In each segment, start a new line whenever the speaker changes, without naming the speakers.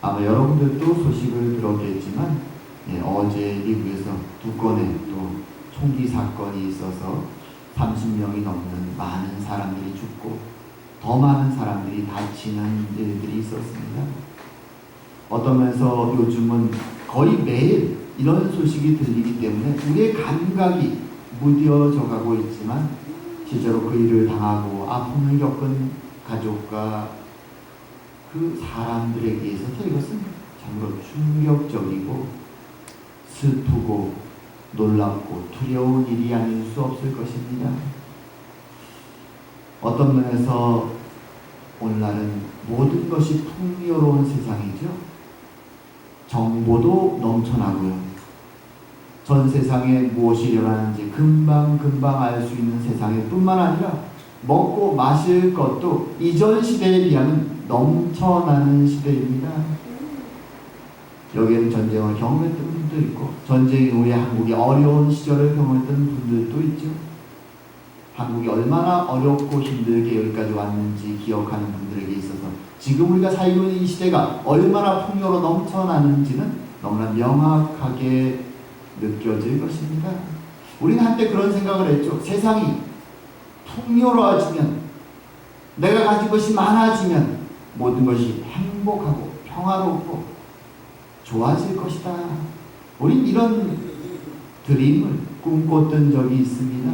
아마 여러분들도 소식을 들었겠지만 어제 미국에서 두 건의 또 총기 사건이 있어서 30명이 넘는 많은 사람들이 죽고 더 많은 사람들이 다치는 일들이 있었습니다. 어떤 면에서 요즘은 거의 매일 이런 소식이 들리기 때문에 우리의 감각이 무뎌져 가고 있지만 실제로 그 일을 당하고 아픔을 겪은 가족과 그 사람들에게 있어서 이것은 참으로 충격적이고 슬프고 놀랍고 두려운 일이 아닐 수 없을 것입니다. 어떤 면에서 오늘날은 모든 것이 풍요로운 세상이죠. 정보도 넘쳐나고요. 전 세상에 무엇이 일어나는지 금방 알 수 있는 세상일 뿐만 아니라 먹고 마실 것도 이전 시대에 비하면 넘쳐나는 시대입니다. 여기에는 전쟁을 경험했던 분도 있고 전쟁 이후에 한국이 어려운 시절을 경험했던 분들도 있죠. 한국이 얼마나 어렵고 힘들게 여기까지 왔는지 기억하는 분들에게 있어서 지금 우리가 살고 있는 이 시대가 얼마나 풍요로 넘쳐나는지는 너무나 명확하게 느껴질 것입니다. 우리는 한때 그런 생각을 했죠. 세상이 풍요로워지면, 내가 가진 것이 많아지면 모든 것이 행복하고 평화롭고 좋아질 것이다. 우린 이런 드림을 꿈꿨던 적이 있습니다.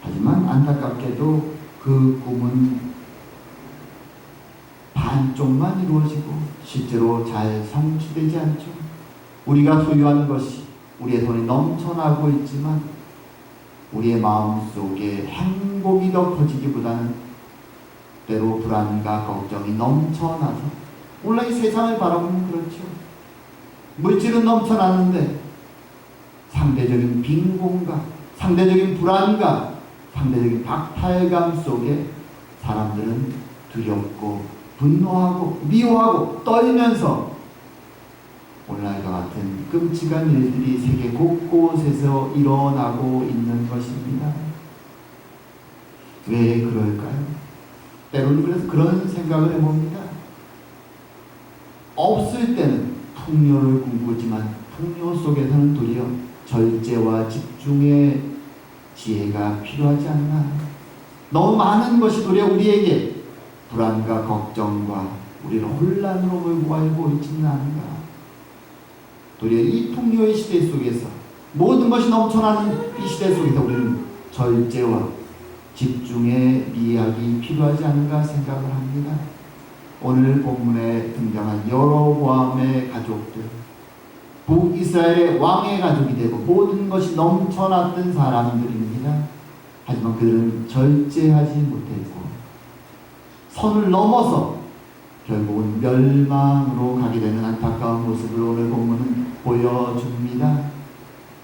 하지만 안타깝게도 그 꿈은 반쪽만 이루어지고 실제로 잘 성취되지 않죠. 우리가 소유하는 것이 우리의 손에 넘쳐나고 있지만 우리의 마음속에 행복이 더 커지기보다는 때로 불안과 걱정이 넘쳐나서 원래 이 세상을 바라보면 그렇죠. 물질은 넘쳐나는데 상대적인 빈곤과 상대적인 불안과 상대적인 박탈감 속에 사람들은 두렵고 분노하고 미워하고 떨면서 오늘날과 같은 끔찍한 일들이 세계 곳곳에서 일어나고 있는 것입니다. 왜 그럴까요? 때로는 그래서 그런 생각을 해봅니다. 없을 때는 풍요를 꿈꾸지만 풍요 속에서는 도리어 절제와 집중의 지혜가 필요하지 않나. 너무 많은 것이 도리어 우리에게 불안과 걱정과 우리를 혼란으로 몰고 가고 있지는 않은가. 도리어 이 풍요의 시대 속에서 모든 것이 넘쳐나는 이 시대 속에서 우리는 절제와 집중의 미학이 필요하지 않은가 생각을 합니다. 오늘 본문에 등장한 여로보암의 가족들, 북이스라엘의 왕의 가족이 되고 모든 것이 넘쳐났던 사람들입니다. 하지만 그들은 절제하지 못했고 선을 넘어서 결국은 멸망으로 가게 되는 안타까운 모습을 오늘 본문은 보여줍니다.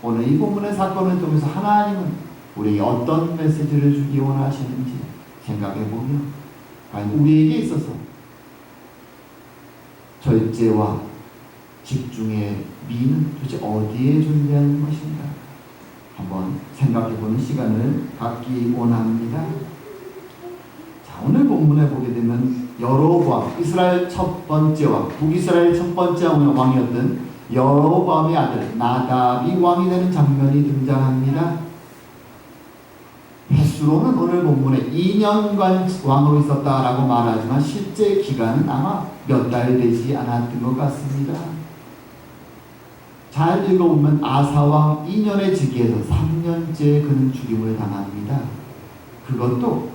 오늘 이 본문의 사건을 통해서 하나님은 우리에게 어떤 메시지를 주기 원하시는지 생각해보며 과연 우리에게 있어서 절제와 집중의 미는 도대체 어디에 존재하는 것인가 한번 생각해보는 시간을 갖기 원합니다. 자, 오늘 본문에 보게 되면 여로보암, 이스라엘 첫 번째 왕, 북이스라엘 첫 번째 왕이었던 여로보암의 아들 나답이 왕이 되는 장면이 등장합니다. 횟수로는 오늘 본문에 2년간 왕으로 있었다라고 말하지만 실제 기간은 아마 몇 달 되지 않았던 것 같습니다. 잘 읽어보면 아사왕 2년의 즉위에서 3년째 그는 죽임을 당합니다. 그것도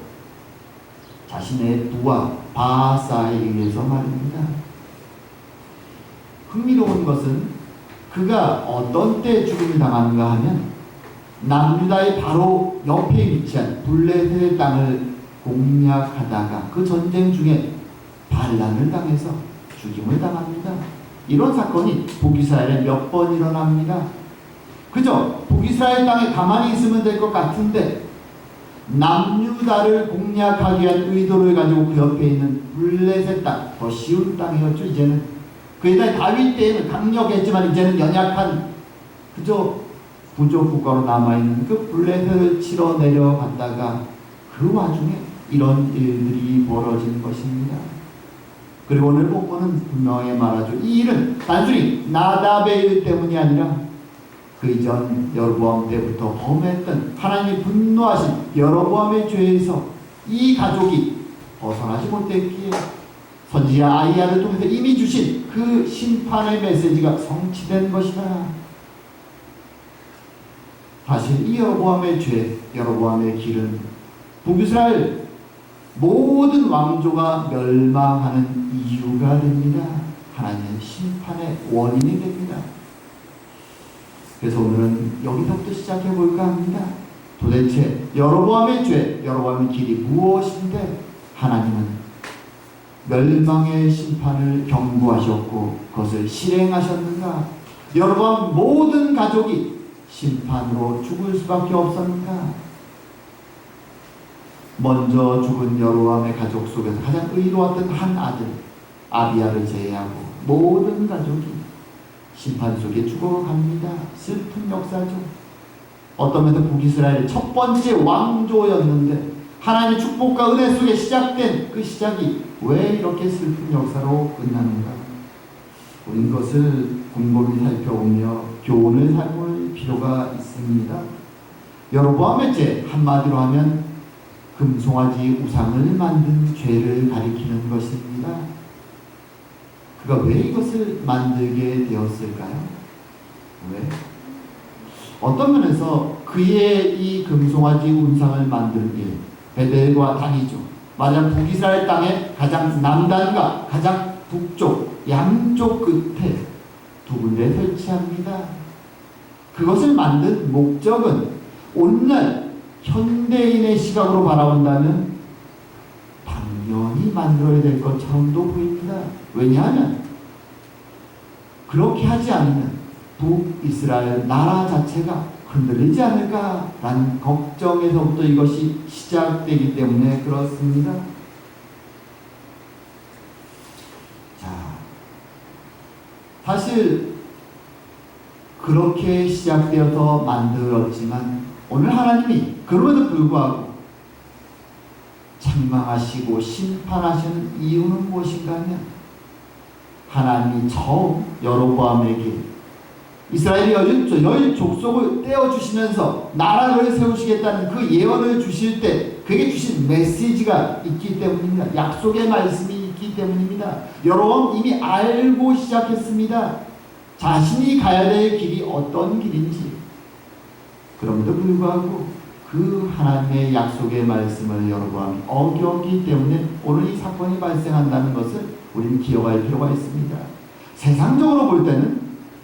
자신의 부하 바하사에 의해서 말입니다. 흥미로운 것은 그가 어떤 때 죽임을 당하는가 하면 남유다의 바로 옆에 위치한 블레셋의 땅을 공략하다가 그 전쟁 중에 반란을 당해서 죽임을 당합니다. 이런 사건이 북이스라엘에 몇 번 일어납니다. 그죠? 북이스라엘 땅에 가만히 있으면 될 것 같은데 남유다를 공략하기 위한 의도를 가지고 그 옆에 있는 블레셋 땅, 더 쉬운 땅이었죠. 이제는 그에다 다윗 때에는 강력했지만 이제는 연약한 그저 부족 국가로 남아있는 그 블레셋을 치러 내려갔다가 그 와중에 이런 일들이 벌어진 것입니다. 그리고 오늘 본문은 분명하게 말하죠. 이 일은 단순히 나답의 일 때문이 아니라 그 이전 여로보암 때부터 범했던 하나님이 분노하신 여로보암의 죄에서 이 가족이 벗어나지 못했기에 선지자 아이야를 통해서 이미 주신 그 심판의 메시지가 성취된 것이다. 사실 이 여로보암의 죄, 여로보암의 길은 북이스라엘 모든 왕조가 멸망하는 이유가 됩니다. 하나님의 심판의 원인이 됩니다. 그래서 오늘은 여기서부터 시작해 볼까 합니다. 도대체 여로보암의 죄, 여로보암의 길이 무엇인데 하나님은 멸망의 심판을 경고하셨고 그것을 실행하셨는가? 여로보암 모든 가족이 심판으로 죽을 수밖에 없었는가? 먼저 죽은 여로보암의 가족 속에서 가장 의로웠던 한 아들 아비야를 제외하고 모든 가족이 심판 속에 죽어갑니다. 슬픈 역사죠. 어떤 면에서 북이스라엘의 첫 번째 왕조였는데 하나님의 축복과 은혜 속에 시작된 그 시작이 왜 이렇게 슬픈 역사로 끝나는가? 우린 그것을 곰곰이 살펴보며 교훈을 삼을 필요가 있습니다. 여로보암의 죄, 한마디로 하면 금송아지 우상을 만든 죄를 가리키는 것입니다. 그가 왜 이것을 만들게 되었을까요? 왜? 어떤 면에서 그의 이 금송아지 우상을 만든 일, 베델과 단이죠. 말하자면 북이스라엘 땅의 가장 남단과 가장 북쪽, 양쪽 끝에 두 군데 설치합니다. 그것을 만든 목적은 오늘날 현대인의 시각으로 바라본다면 당연히 만들어야 될 것처럼도 보입니다. 왜냐하면 그렇게 하지 않으면 북이스라엘 나라 자체가 흔들리지 않을까라는 걱정에서부터 이것이 시작되기 때문에 그렇습니다. 자, 사실 그렇게 시작되어서 만들었지만 오늘 하나님이 그럼에도 불구하고 책망하시고 심판하시는 이유는 무엇인가 하면 하나님이 처음 여로보암에게 이스라엘의 열 족속을 떼어주시면서 나라를 세우시겠다는 그 예언을 주실 때 그에게 주신 메시지가 있기 때문입니다. 약속의 말씀이 있기 때문입니다. 여로보암 이미 알고 시작했습니다. 자신이 가야 될 길이 어떤 길인지. 그럼에도 불구하고 그 하나님의 약속의 말씀을 여로보암이 어겼기 때문에 오늘 이 사건이 발생한다는 것을 우리는 기억할 필요가 있습니다. 세상적으로 볼 때는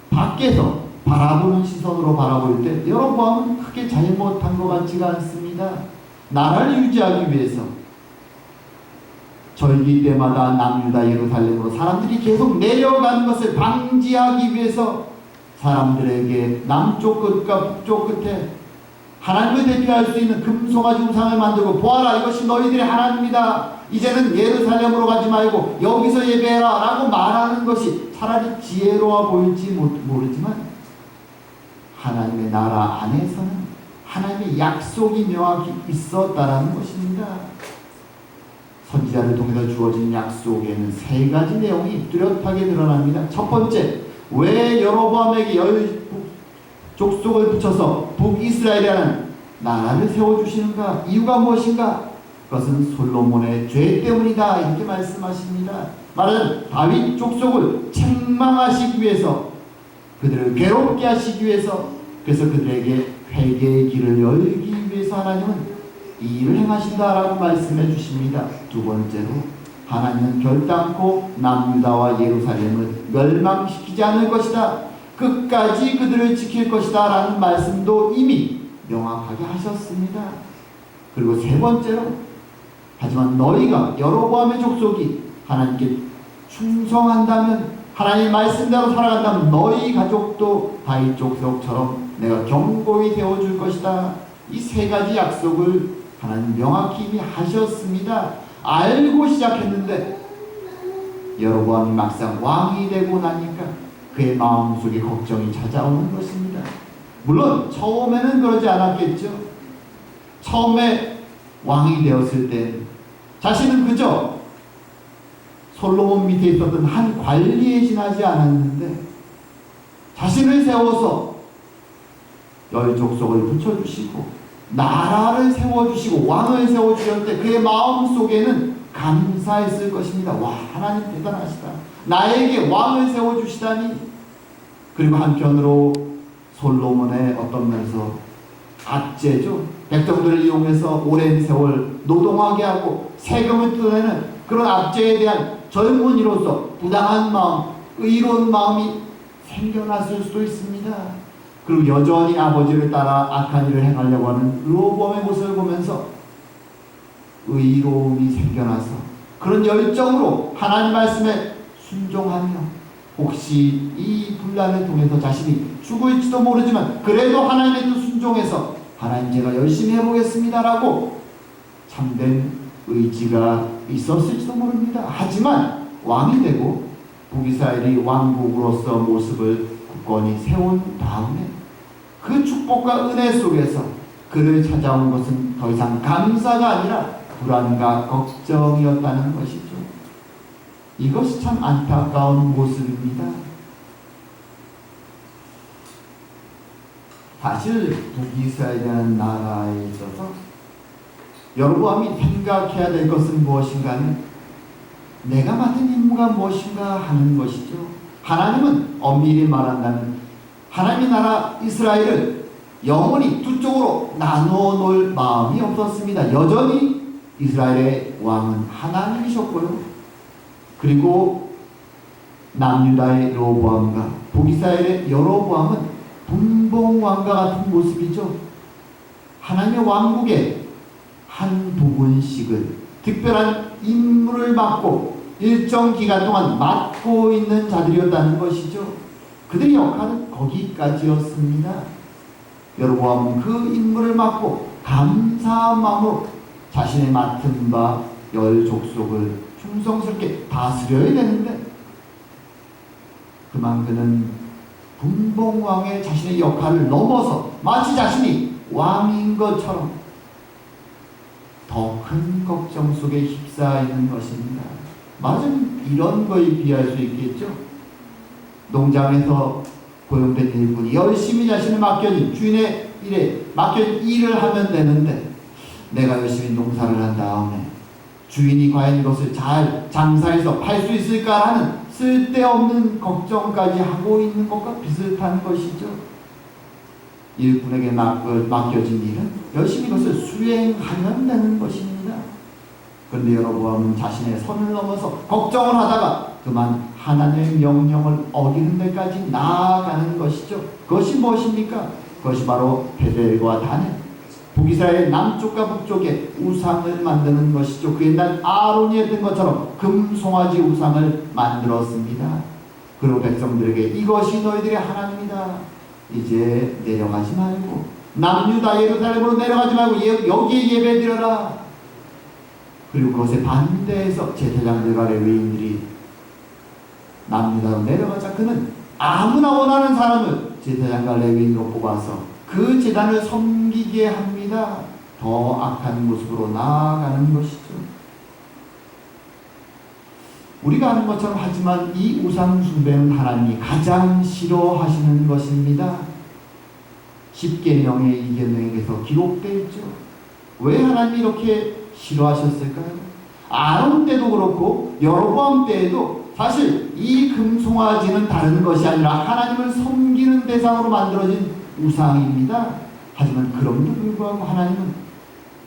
밖에서 바라보는 시선으로 바라볼 때 여로보암은 크게 잘못한 것 같지가 않습니다. 나라를 유지하기 위해서 절기 때마다 남유다 예루살렘으로 사람들이 계속 내려가는 것을 방지하기 위해서 사람들에게 남쪽 끝과 북쪽 끝에 하나님을 대표할 수 있는 금송아지 우상을 만들고 보아라 이것이 너희들의 하나님이다. 이제는 예루살렘으로 가지 말고 여기서 예배해라 라고 말하는 것이 차라리 지혜로워 보일지 모르지만 하나님의 나라 안에서는 하나님의 약속이 명확히 있었다라는 것입니다. 선지자를 통해서 주어진 약속에는 세 가지 내용이 뚜렷하게 드러납니다. 첫 번째, 왜 여로보암에게 열 족속을 붙여서 북이스라엘이라는 나라를 세워주시는가? 이유가 무엇인가? 그것은 솔로몬의 죄 때문이다 이렇게 말씀하십니다. 말하자면 다윗 족속을 책망하시기 위해서 그들을 괴롭게 하시기 위해서 그래서 그들에게 회개의 길을 열기 위해서 하나님은 이 일을 행하신다라고 말씀해 주십니다. 두 번째로 하나님은 결단코 남유다와 예루살렘을 멸망시키지 않을 것이다. 끝까지 그들을 지킬 것이다 라는 말씀도 이미 명확하게 하셨습니다. 그리고 세 번째로 하지만 너희가 여로보암의 족속이 하나님께 충성한다면 하나님 말씀대로 살아간다면 너희 가족도 다윗 족속처럼 내가 견고히 세워줄 것이다. 이 세 가지 약속을 하나님 명확히 이미 하셨습니다. 알고 시작했는데 여로보암이 막상 왕이 되고 나니까 그의 마음속에 걱정이 찾아오는 것입니다. 물론 처음에는 그러지 않았겠죠. 처음에 왕이 되었을 때 자신은 그저 솔로몬 밑에 있었던 한 관리에 지나지 않았는데 자신을 세워서 열 족속을 붙여주시고 나라를 세워주시고 왕을 세워주셨을 때 그의 마음속에는 감사했을 것입니다. 와, 하나님 대단하시다. 나에게 왕을 세워주시다니. 그리고 한편으로 솔로몬의 어떤 면에서 압제죠. 백성들을 이용해서 오랜 세월 노동하게 하고 세금을 뜯어내는 그런 압제에 대한 젊은이로서 부당한 마음, 의로운 마음이 생겨났을 수도 있습니다. 그리고 여전히 아버지를 따라 악한 일을 행하려고 하는 르호보암의 모습을 보면서 의로움이 생겨나서 그런 열정으로 하나님 말씀에 순종하며 혹시 이 분란을 통해서 자신이 죽을지도 모르지만 그래도 하나님의 뜻 순종해서 하나님 제가 열심히 해보겠습니다라고 참된 의지가 있었을지도 모릅니다. 하지만 왕이 되고 북이스라엘이 왕국으로서 모습을 굳건히 세운 다음에 그 축복과 은혜 속에서 그를 찾아온 것은 더 이상 감사가 아니라 불안과 걱정이었다는 것이죠. 이것이 참 안타까운 모습입니다. 사실 북이스라엘이라는 나라에 있어서 여로보암이 생각해야 될 것은 무엇인가 하면 내가 맡은 임무가 무엇인가 하는 것이죠. 하나님은 엄밀히 말한다면 하나님의 나라 이스라엘을 영원히 두 쪽으로 나누어 놓을 마음이 없었습니다. 여전히 이스라엘의 왕은 하나님이셨고요. 그리고 남유다의 르호보암과 북이스라엘의 여로보암은 분봉왕과 같은 모습이죠. 하나님의 왕국의 한 부분씩을 특별한 임무를 맡고 일정 기간 동안 맡고 있는 자들이었다는 것이죠. 그들의 역할은 거기까지였습니다. 여로보암은 그 임무를 맡고 감사한 마음으로 자신의 맡은 바 열 족속을 충성스럽게 다스려야 되는데 그만 그는 분봉왕의 자신의 역할을 넘어서 마치 자신이 왕인 것처럼 더 큰 걱정 속에 휩싸여 있는 것입니다. 맞은 이런 거에 비할 수 있겠죠. 농장에서 고용된 일꾼이 열심히 자신을 맡겨진 주인의 일에 맡겨진 일을 하면 되는데 내가 열심히 농사를 한 다음에 주인이 과연 이것을 잘 장사해서 팔 수 있을까 하는 쓸데없는 걱정까지 하고 있는 것과 비슷한 것이죠. 일꾼에게 맡겨진 일은 열심히 그것을 수행하면 되는 것입니다. 그런데 여로보암은 자신의 선을 넘어서 걱정을 하다가 그만 하나님의 명령을 어기는 데까지 나아가는 것이죠. 그것이 무엇입니까? 그것이 바로 베델과 다네, 북이스라엘 남쪽과 북쪽에 우상을 만드는 것이죠. 그 옛날 아론이 했던 것처럼 금송아지 우상을 만들었습니다. 그리고 백성들에게 이것이 너희들의 하나님이다. 이제 내려가지 말고 남유다 예루살렘으로 내려가지 말고 여기에 예배드려라. 그리고 그것에 반대해서 제사장들과 레위인들이 남유다로 내려가자 그는 아무나 원하는 사람을 제사장과 레위인으로 뽑아서 그 제단을 섬기게 합니다. 더 악한 모습으로 나아가는 것이죠. 우리가 아는 것처럼 하지만 이 우상 숭배는 하나님이 가장 싫어하시는 것입니다. 10계명의 2계명에서 기록되어 있죠. 왜 하나님이 이렇게 싫어하셨을까요? 아론 때도 그렇고 여로보암 때에도 사실 이 금송아지는 다른 것이 아니라 하나님을 섬기는 대상으로 만들어진 우상입니다. 하지만 그럼에도 불구하고 하나님은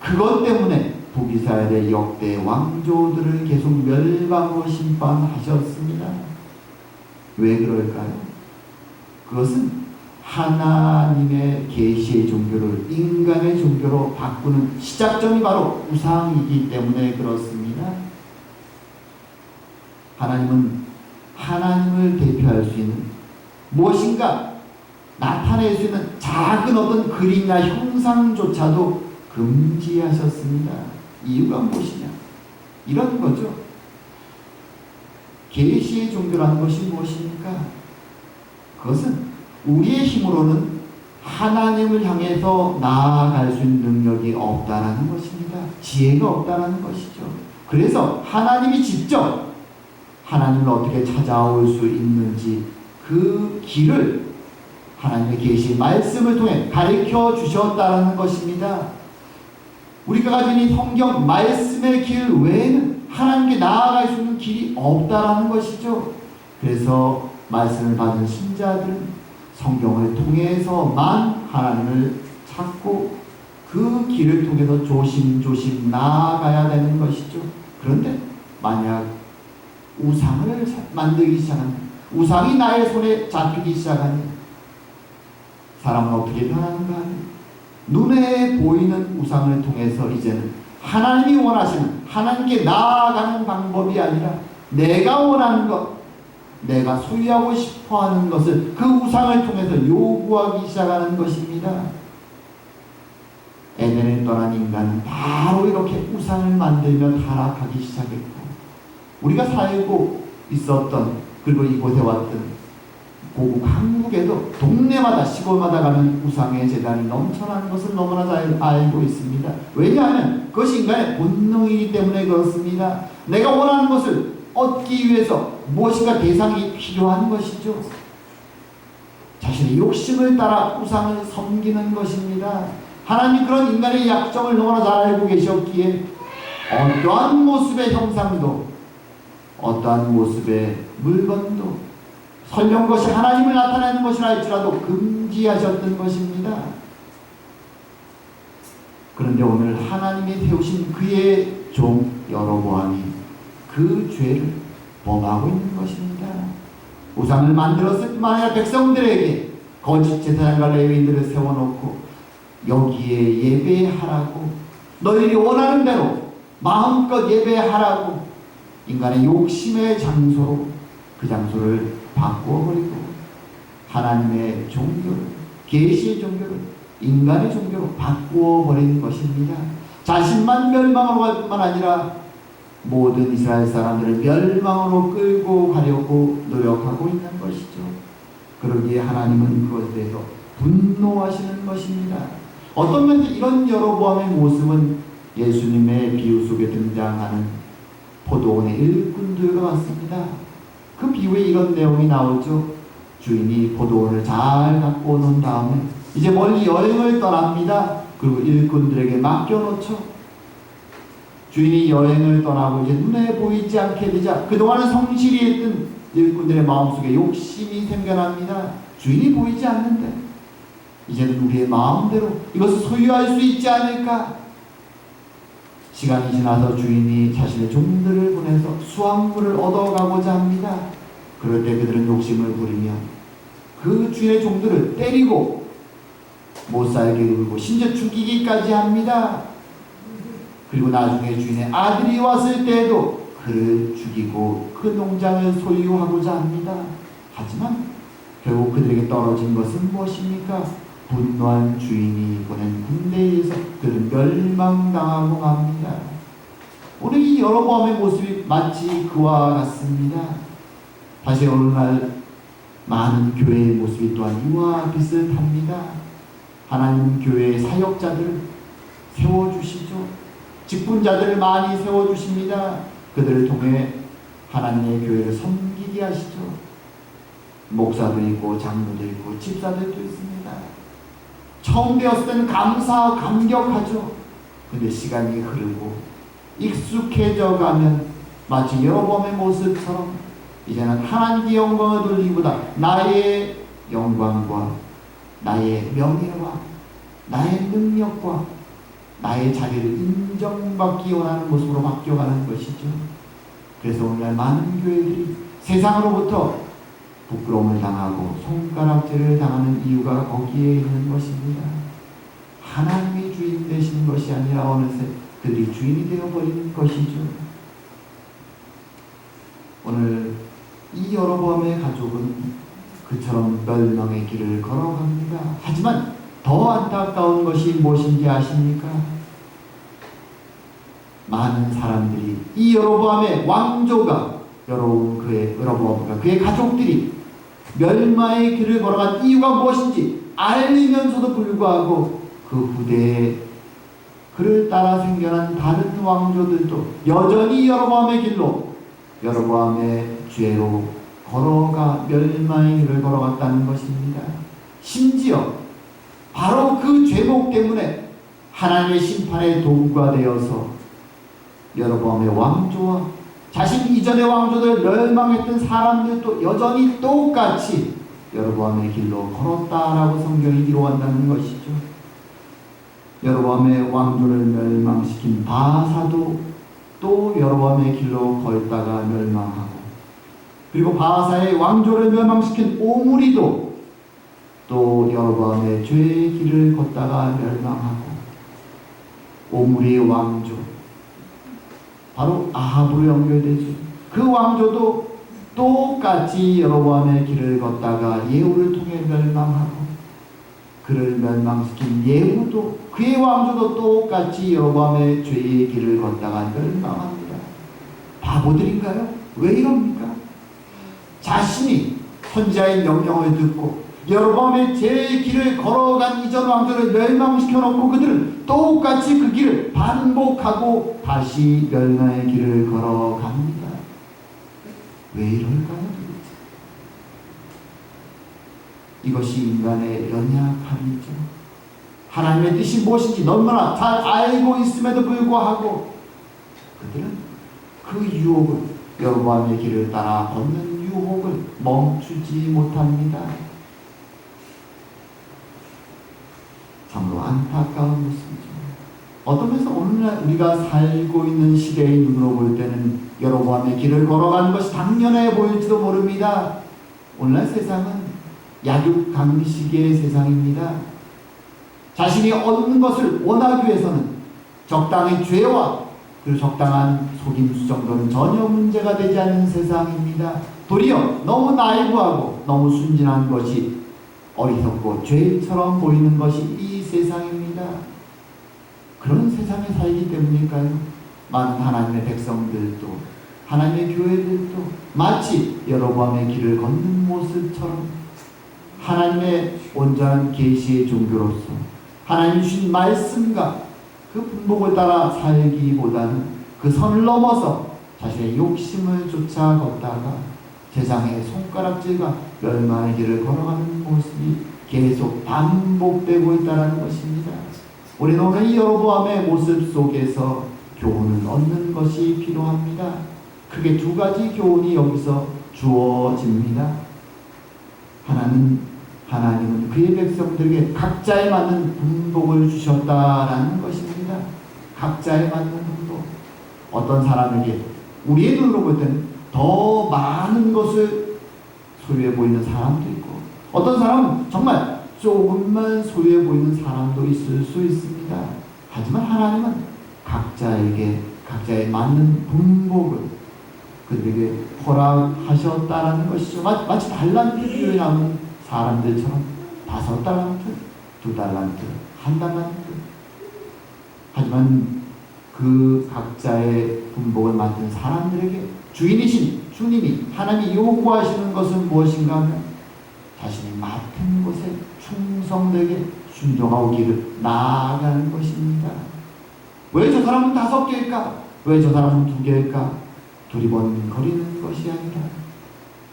그것 때문에 북이스라엘의 역대 왕조들을 계속 멸망으로 심판하셨습니다. 왜 그럴까요? 그것은 하나님의 계시의 종교를 인간의 종교로 바꾸는 시작점이 바로 우상이기 때문에 그렇습니다. 하나님은 하나님을 대표할 수 있는 무엇인가 나타낼 수 있는 작은 어떤 그림이나 형상조차도 금지하셨습니다. 이유가 무엇이냐? 이런 거죠. 계시의 종교라는 것이 무엇입니까? 그것은 우리의 힘으로는 하나님을 향해서 나아갈 수 있는 능력이 없다라는 것입니다. 지혜가 없다라는 것이죠. 그래서 하나님이 직접 하나님을 어떻게 찾아올 수 있는지 그 길을 하나님의 계시 말씀을 통해 가르쳐 주셨다는 것입니다. 우리가 가진 이 성경 말씀의 길 외에는 하나님께 나아갈 수 있는 길이 없다라는 것이죠. 그래서 말씀을 받은 신자들은 성경을 통해서만 하나님을 찾고 그 길을 통해서 조심조심 나아가야 되는 것이죠. 그런데 만약 우상을 만들기 시작하면, 우상이 나의 손에 잡히기 시작하면 사람은 어떻게 변하는가 하면 눈에 보이는 우상을 통해서 이제는 하나님이 원하시는, 하나님께 나아가는 방법이 아니라 내가 원하는 것, 내가 소유하고 싶어하는 것을 그 우상을 통해서 요구하기 시작하는 것입니다. 에덴을 떠난 인간은 바로 이렇게 우상을 만들며 타락하기 시작했고, 우리가 살고 있었던, 그리고 이곳에 왔던 고국 한국에도 동네마다 시골마다 가면 우상의 재단이 넘쳐나는 것을 너무나 잘 알고 있습니다. 왜냐하면 그것이 인간의 본능이기 때문에 그렇습니다. 내가 원하는 것을 얻기 위해서 무엇인가 대상이 필요한 것이죠. 자신의 욕심을 따라 우상을 섬기는 것입니다. 하나님 그런 인간의 약점을 너무나 잘 알고 계셨기에 어떠한 모습의 형상도, 어떠한 모습의 물건도 설령 그것이 하나님을 나타내는 것이라 할지라도 금지하셨던 것입니다. 그런데 오늘 하나님이 태우신 그의 종 여로보암이 그 죄를 범하고 있는 것입니다. 우상을 만들었을 뿐만 아니라 백성들에게 거짓 제사장과 레위인들을 세워놓고 여기에 예배하라고, 너희들이 원하는 대로 마음껏 예배하라고 인간의 욕심의 장소로 그 장소를 바꾸어버리고 하나님의 종교를, 계시의 종교를 인간의 종교로 바꾸어버린 것입니다. 자신만 멸망으로 갈 뿐만 아니라 모든 이스라엘 사람들을 멸망으로 끌고 가려고 노력하고 있는 것이죠. 그러기에 하나님은 그것에 대해서 분노하시는 것입니다. 어떤 면에서 이런 여로보암의 모습은 예수님의 비유 속에 등장하는 포도원의 일꾼들과 같습니다. 그 비유에 이런 내용이 나오죠. 주인이 포도원을 잘 갖고 놓은 다음에 이제 멀리 여행을 떠납니다. 그리고 일꾼들에게 맡겨놓죠. 주인이 여행을 떠나고 이제 눈에 보이지 않게 되자 그동안은 성실히 했던 일꾼들의 마음속에 욕심이 생겨납니다. 주인이 보이지 않는데 이제는 우리의 마음대로 이것을 소유할 수 있지 않을까? 시간이 지나서 주인이 자신의 종들을 보내서 수확물을 얻어가고자 합니다. 그럴 때 그들은 욕심을 부리며 그 주인의 종들을 때리고 못 살게 울고 심지어 죽이기까지 합니다. 그리고 나중에 주인의 아들이 왔을 때에도 그를 죽이고 그 농장을 소유하고자 합니다. 하지만 결국 그들에게 떨어진 것은 무엇입니까? 분노한 주인이 보낸 군대에 의해서 그들은 멸망당하고 맙니다. 오늘 이 여로보암의 모습이 마치 그와 같습니다. 다시 어느 날 많은 교회의 모습이 또한 이와 비슷합니다. 하나님 교회의 사역자들을 세워주시죠. 직분자들을 많이 세워주십니다. 그들을 통해 하나님의 교회를 섬기게 하시죠. 목사도 있고 장로도 있고 집사들도 있습니다. 처음 배웠을 때는 감사하고 감격하죠. 근데 시간이 흐르고 익숙해져 가면 마치 여로보암의 모습처럼 이제는 하나님께 영광을 돌리기보다 나의 영광과 나의 명예와 나의 능력과 나의 자리를 인정받기 원하는 모습으로 바뀌어가는 것이죠. 그래서 오늘날 많은 교회들이 세상으로부터 부끄러움을 당하고 손가락질을 당하는 이유가 거기에 있는 것입니다. 하나님이 주인 되신 것이 아니라 어느새 그들이 주인이 되어버린 것이죠. 오늘 이 여로보암의 가족은 그처럼 멸망의 길을 걸어갑니다. 하지만 더 안타까운 것이 무엇인지 아십니까? 많은 사람들이 이 여로보암의 왕조가 여로보암과 그의 가족들이 멸망의 길을 걸어간 이유가 무엇인지 알리면서도 불구하고 그 후대에 그를 따라 생겨난 다른 왕조들도 여전히 여로보암의 길로, 여로보암의 죄로 걸어가 멸망의 길을 걸어갔다는 것입니다. 심지어 바로 그 죄목 때문에 하나님의 심판의 도구가 되어서 여로보암의 왕조와 자신 이전의 왕조들 멸망했던 사람들도 여전히 똑같이 여로보암의 길로 걸었다라고 성경이 기록한다는 것이죠. 여로보암의 왕조를 멸망시킨 바사도 또 여로보암의 길로 걸다가 멸망하고, 그리고 바사의 왕조를 멸망시킨 오므리도 또 여로보암의 죄의 길을 걷다가 멸망하고, 오므리의 왕조 바로 아합으로 연결되죠. 그 왕조도 똑같이 여로보암의 길을 걷다가 예후를 통해 멸망하고, 그를 멸망시킨 예후도 그의 왕조도 똑같이 여로보암의 죄의 길을 걷다가 멸망합니다. 바보들인가요? 왜 이럽니까? 자신이 선지자의 명령을 듣고 여로보암의 죄의 길을 걸어간 이전 왕조를 멸망시켜 놓고 그들은 똑같이 그 길을 반복하고 다시 멸망의 길을 걸어갑니다. 왜 이럴까요? 이것이 인간의 연약함이죠. 하나님의 뜻이 무엇인지 너무나 잘 알고 있음에도 불구하고 그들은 그 유혹을, 여로보암의 길을 따라 걷는 유혹을 멈추지 못합니다. 참으로 안타까운 모습이죠. 어떤 면에서 오늘날 우리가 살고 있는 시대의 눈으로 볼 때는 여로보암의 길을 걸어가는 것이 당연해 보일지도 모릅니다. 오늘날 세상은 약육강식의 세상입니다. 자신이 얻는 것을 원하기 위해서는 적당히 죄와 그리고 적당한 속임수 정도는 전혀 문제가 되지 않는 세상입니다. 도리어 너무 나이브하고 너무 순진한 것이 어리석고 죄처럼 보이는 것이 이 세상입니다. 그런 세상에 살기 때문일까요? 많은 하나님의 백성들도 하나님의 교회들도 마치 여로보암의 길을 걷는 모습처럼 하나님의 온전한 계시의 종교로서 하나님 주신 말씀과 그 분복을 따라 살기보다는 그 선을 넘어서 자신의 욕심을 쫓아 걷다가 세상의 손가락질과 멸망의 길을 걸어가는 모습이 계속 반복되고 있다는 것입니다. 우리는 오늘 이 여로보암의 모습 속에서 교훈을 얻는 것이 필요합니다. 크게 두 가지 교훈이 여기서 주어집니다. 하나님은 그의 백성들에게 각자에 맞는 분복을 주셨다라는 것입니다. 각자에 맞는 분복. 어떤 사람에게 우리의 눈으로 볼 때는 더 많은 것을 소유해 보이는 사람도 있고, 어떤 사람은 정말 조금만 소유해 보이는 사람도 있을 수 있습니다. 하지만 하나님은 각자에게 각자에 맞는 분복을 그들에게 허락하셨다라는 것이죠. 마치 달란트 교회 나오는 사람들처럼 5달란트, 2달란트, 1달란트. 하지만 그 각자의 분복을 맡은 사람들에게 주인이신 주님이 하나님이 요구하시는 것은 무엇인가 하면 자신이 맡은 곳에 충성되게 순종하기를 나아가는 것입니다. 왜 저 사람은 5개일까? 왜 저 사람은 2개일까? 두리번거리는 것이 아니라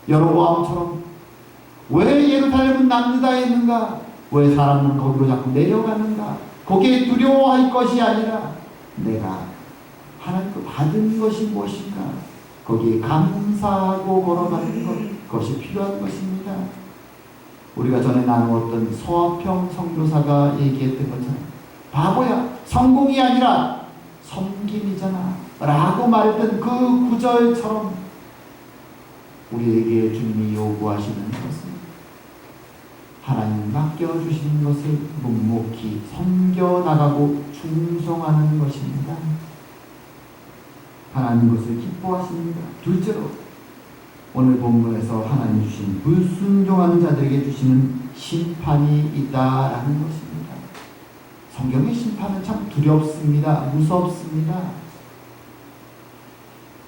여로보암처럼 왜 예루살렘은 남유다에 있는가? 왜 사람은 거기로 자꾸 내려가는가? 거기에 두려워할 것이 아니라 내가 하나님께 받은 것이 무엇인가? 거기에 감사하고 걸어가는 것이 필요한 것입니다. 우리가 전에 나누었던 서화평 선교사가 얘기했던 것처럼 바보야, 성공이 아니라 섬김이잖아 라고 말했던 그 구절처럼 우리에게 주님이 요구하시는 것은 하나님 맡겨주신 것을 묵묵히 섬겨나가고 충성하는 것입니다. 하나님 것을 기뻐하십니다. 둘째로 오늘 본문에서 하나님 주신 불순종하는 자들에게 주시는 심판이 있다라는 것입니다. 성경의 심판은 참 두렵습니다. 무섭습니다.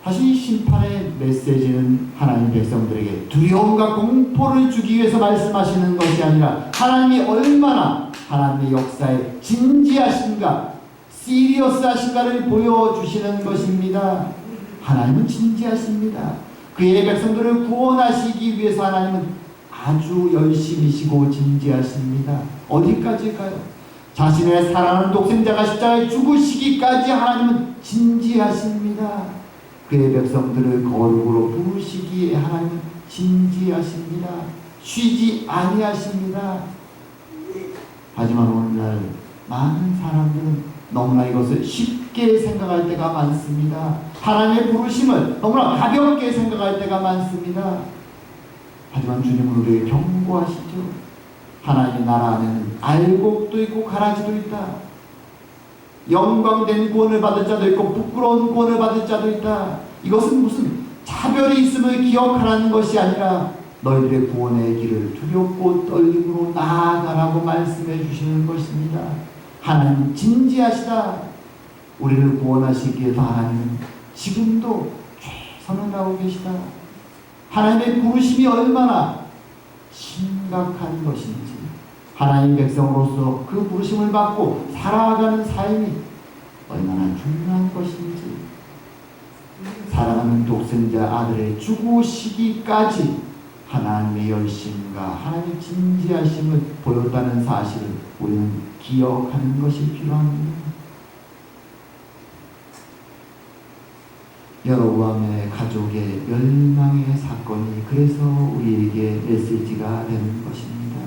사실 이 심판의 메시지는 하나님 백성들에게 두려움과 공포를 주기 위해서 말씀하시는 것이 아니라 하나님이 얼마나 하나님의 역사에 진지하신가, 시리어스하신가를 보여주시는 것입니다. 하나님은 진지하십니다. 그의 백성들을 구원하시기 위해서 하나님은 아주 열심히시고 진지하십니다. 어디까지일까요? 자신의 사랑하는 독생자가 십자가에 죽으시기까지 하나님은 진지하십니다. 그의 백성들을 거룩으로 부르시기에 하나님은 진지하십니다. 쉬지 아니하십니다. 하지만 오늘날 많은 사람들은 너무나 이것을 쉽게 생각할 때가 많습니다. 하나님의 부르심을 너무나 가볍게 생각할 때가 많습니다. 하지만 주님은 우리에게 경고하시죠. 하나님의 나라 안에는 알곡도 있고 가라지도 있다. 영광된 구원을 받을 자도 있고 부끄러운 구원을 받을 자도 있다. 이것은 무슨 차별이 있음을 기억하라는 것이 아니라 너희들의 구원의 길을 두렵고 떨림으로 나아가라고 말씀해 주시는 것입니다. 하나님 진지하시다. 우리를 구원하시기 위해서 하나님은 지금도 최선을 다하고 계시다. 하나님의 부르심이 얼마나 심각한 것인지, 하나님 백성으로서 그 부르심을 받고 살아가는 삶이 얼마나 중요한 것인지, 사랑하는 독생자 아들의 죽으시기까지 하나님의 열심과 하나님의 진지하심을 보였다는 사실을 우리는 기억하는 것이 필요합니다. 여로보암의 가족의 멸망의 사건이 그래서 우리에게 메시지가 되는 것입니다.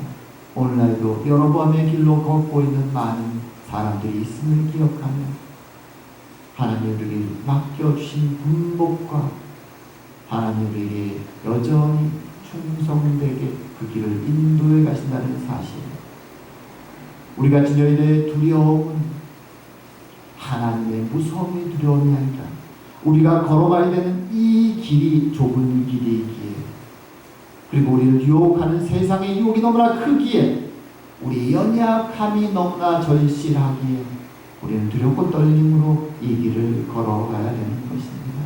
오늘날도 여로보암의 길로 걷고 있는 많은 사람들이 있음을 기억하며 하나님 우리에게 맡겨주신 분복과 하나님 우리에게 여전히 충성되게 그 길을 인도해 가신다는 사실, 우리가 진여인의 두려움은 하나님의 무서움의 두려움이 아니라 우리가 걸어가야 되는 이 길이 좁은 길이기에, 그리고 우리를 유혹하는 세상의 유혹이 너무나 크기에, 우리 연약함이 너무나 절실하기에 우리는 두렵고 떨림으로 이 길을 걸어가야 되는 것입니다.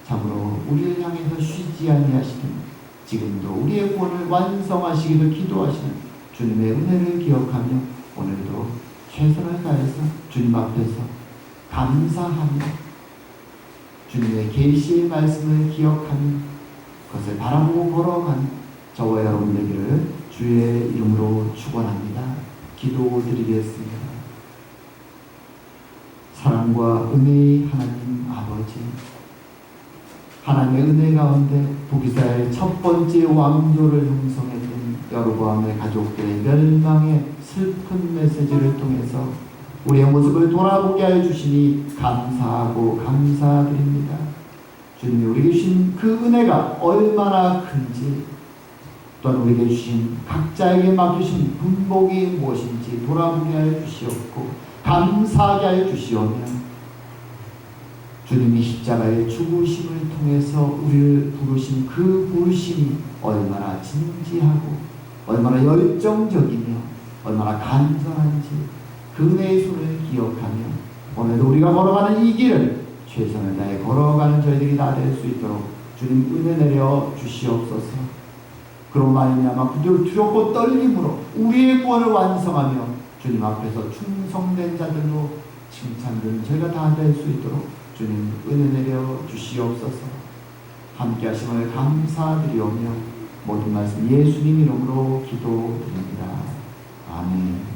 참으로 우리를 향해서 쉬지 아니하시는, 지금도 우리의 구원을 완성하시기를 기도하시는 주님의 은혜를 기억하며 오늘도 최선을 다해서 주님 앞에서 감사하며 주님의 계시의 말씀을 기억하며 그것을 바라보고 걸어가는 저와 여러분 되기를 주의 이름으로 축원합니다. 기도드리겠습니다. 사랑과 은혜의 하나님 아버지, 하나님의 은혜 가운데 북이스라엘 첫 번째 왕조를 형성했던 여로보암의 가족들의 멸망의 슬픈 메시지를 통해서 우리의 모습을 돌아보게 하여 주시니 감사하고 감사드립니다. 주님이 우리에게 주신 그 은혜가 얼마나 큰지, 또한 우리에게 주신 각자에게 맡기신 분복이 무엇인지 돌아보게 하여 주시옵고 감사하게 하여 주시오며, 주님이 십자가의 죽으심을 통해서 우리를 부르신 그 부르심이 얼마나 진지하고 얼마나 열정적이며 얼마나 간절한지 그 은혜의 손을 기억하며 오늘도 우리가 걸어가는 이 길을 최선을 다해 걸어가는 저희들이 다 될 수 있도록 주님 은혜 내려 주시옵소서. 그로 말미암아 그들 두렵고 떨림으로 우리의 구원을 완성하며 주님 앞에서 충성된 자들로 칭찬된 저희가 다 될 수 있도록 주님 은혜 내려 주시옵소서. 함께 하심을 감사드리오며 모든 말씀 예수님 이름으로 기도드립니다. 아멘.